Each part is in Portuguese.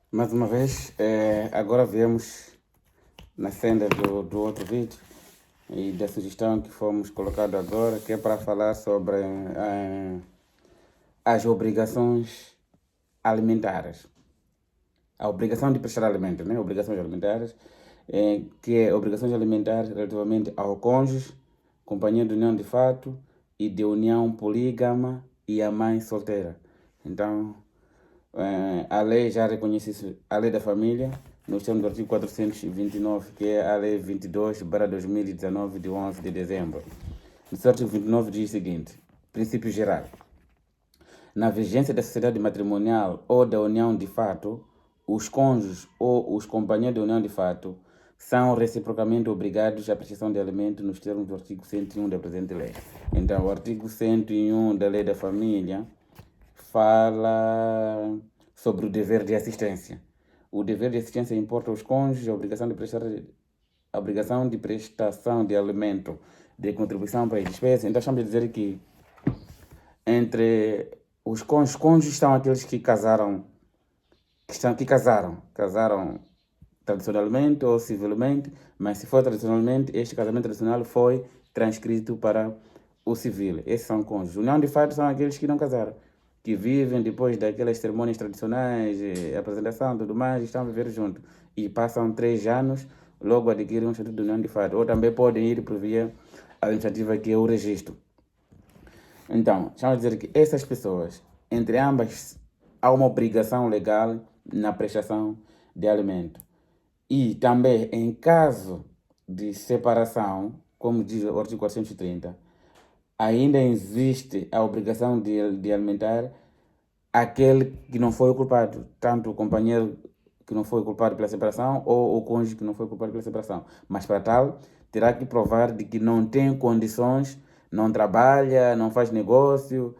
Mais uma vez, agora viemos na senda do outro vídeo e da sugestão que fomos colocado agora, que é para falar sobre as obrigações alimentares. A obrigação de prestar alimento, né? Obrigações alimentares, que é obrigações alimentares relativamente ao cônjuge, companheiro de união de fato e de união polígama e a mãe solteira. Então, a lei já reconhece isso, a lei da família, nós temos o artigo 429, que é a lei 22/2019, de 11 de dezembro. No artigo 29 diz o seguinte: princípio geral. Na vigência da sociedade matrimonial ou da união de fato, os cônjuges ou os companheiros de união de fato são reciprocamente obrigados à prestação de alimento nos termos do artigo 101 da presente lei. Então, o artigo 101 da lei da família fala sobre o dever de assistência. O dever de assistência importa aos cônjuges a obrigação de prestação de alimento, de contribuição para as despesas. Então, estamos a dizer que entre os cônjuges estão aqueles que casaram, casaram tradicionalmente ou civilmente, mas se for tradicionalmente, este casamento tradicional foi transcrito para o civil. Esses são cônjuges. União de fato são aqueles que não casaram, que vivem depois daquelas cerimônias tradicionais, apresentação e tudo mais, estão a viver juntos. E passam 3 anos, logo adquirem um estatuto de união de fato. Ou também podem ir por via administrativa, que é o registro. Então, estamos a dizer que essas pessoas, entre ambas, há uma obrigação legal na prestação de alimento. E também, em caso de separação, como diz o artigo 430, ainda existe a obrigação de alimentar aquele que não foi o culpado, tanto o companheiro que não foi culpado pela separação ou o cônjuge que não foi culpado pela separação. Mas para tal, terá que provar de que não tem condições, não trabalha, não faz negócio,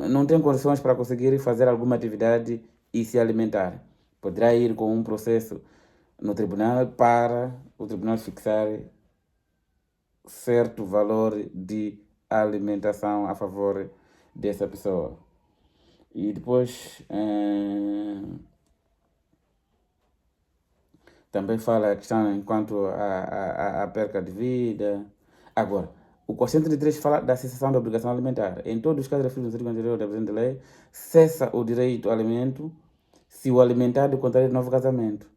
não tem condições para conseguir fazer alguma atividade e se alimentar. Poderá ir com um processo no tribunal para o tribunal fixar certo valor de alimentação a favor dessa pessoa. E depois também fala a questão enquanto a perca de vida. Agora, o 403 fala da cessação da obrigação alimentar. Em todos os casos referidos no artigo anterior da presente lei, cessa o direito ao alimento se o alimentado contrair novo casamento,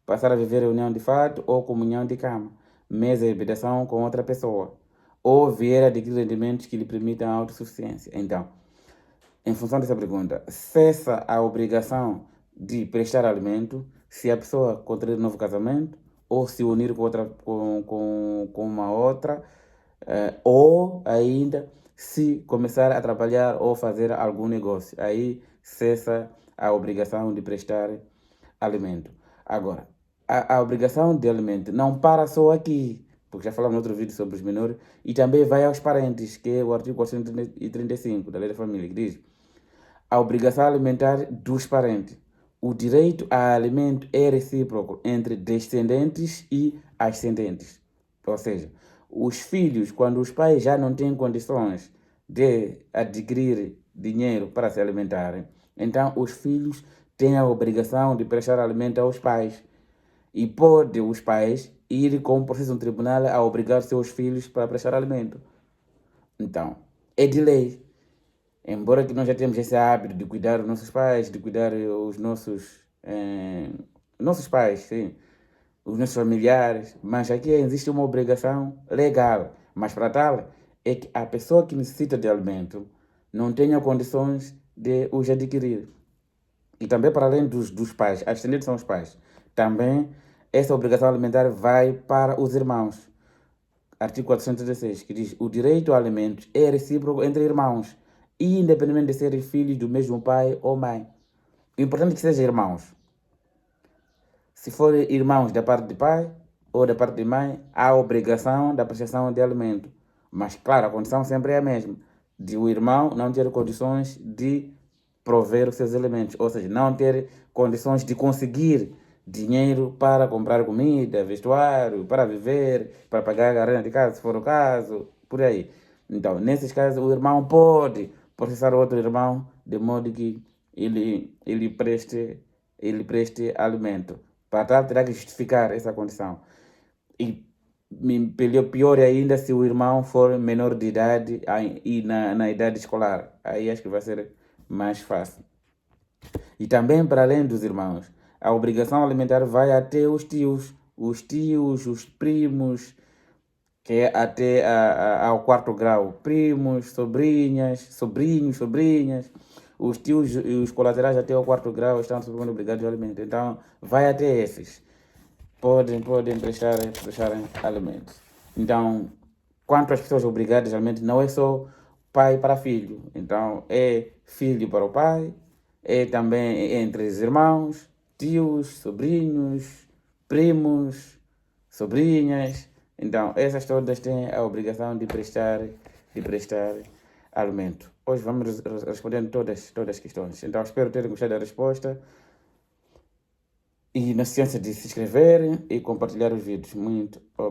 passar a viver em união de fato ou comunhão de cama, mesa e habitação com outra pessoa, ou vier a adquirir rendimentos que lhe permitam a autossuficiência. Então, em função dessa pergunta, cessa a obrigação de prestar alimento se a pessoa contrair novo casamento ou se unir com uma outra, ou ainda se começar a trabalhar ou fazer algum negócio. Aí cessa a obrigação de prestar alimento. Agora, a obrigação de alimento não para só aqui, porque já falamos no outro vídeo sobre os menores, e também vai aos parentes, que é o artigo 435 da Lei da Família, que diz: a obrigação alimentar dos parentes. O direito a alimento é recíproco entre descendentes e ascendentes. Ou seja, os filhos, quando os pais já não têm condições de adquirir dinheiro para se alimentarem, então os filhos têm a obrigação de prestar alimento aos pais. E pode os pais ir com o processo no tribunal a obrigar seus filhos para prestar alimento. Então, é de lei. Embora que nós já temos esse hábito de cuidar dos nossos pais, de cuidar os nossos pais, sim, os nossos familiares, mas aqui existe uma obrigação legal. Mas para tal, é que a pessoa que necessita de alimento não tenha condições de os adquirir. E também, para além dos pais, as descendentes são os pais, também essa obrigação alimentar vai para os irmãos. Artigo 416, que diz: o direito a alimentos é recíproco entre irmãos, independentemente de serem filhos do mesmo pai ou mãe. O importante é que sejam irmãos. Se forem irmãos da parte de pai ou da parte de mãe, há a obrigação da prestação de alimento. Mas, claro, a condição sempre é a mesma, de o irmão não ter condições de prover os seus elementos, ou seja, não ter condições de conseguir dinheiro para comprar comida, vestuário, para viver, para pagar a renda de casa, se for o caso, por aí. Então, nesses casos, o irmão pode processar o outro irmão de modo que ele preste ele preste alimento. Para tal, terá que justificar essa condição. E pior ainda se o irmão for menor de idade e na idade escolar. Aí acho que vai ser mais fácil. E também, para além dos irmãos, a obrigação alimentar vai até os tios, os primos, que é até ao 4º grau. Primos, sobrinhas, sobrinhos, sobrinhas. Os tios e os colaterais até ao 4º grau estão totalmente obrigados ao alimento. Então, vai até esses. Podem prestar alimentos. Então, quanto às pessoas obrigadas ao alimento, não é só pai para filho. Então, é filho para o pai, é também entre os irmãos, tios, sobrinhos, primos, sobrinhas. Então, essas todas têm a obrigação de prestar alimento. Hoje vamos respondendo todas as questões. Então, espero terem gostado da resposta. E não se esqueça de se inscrever e compartilhar os vídeos. Muito obrigado.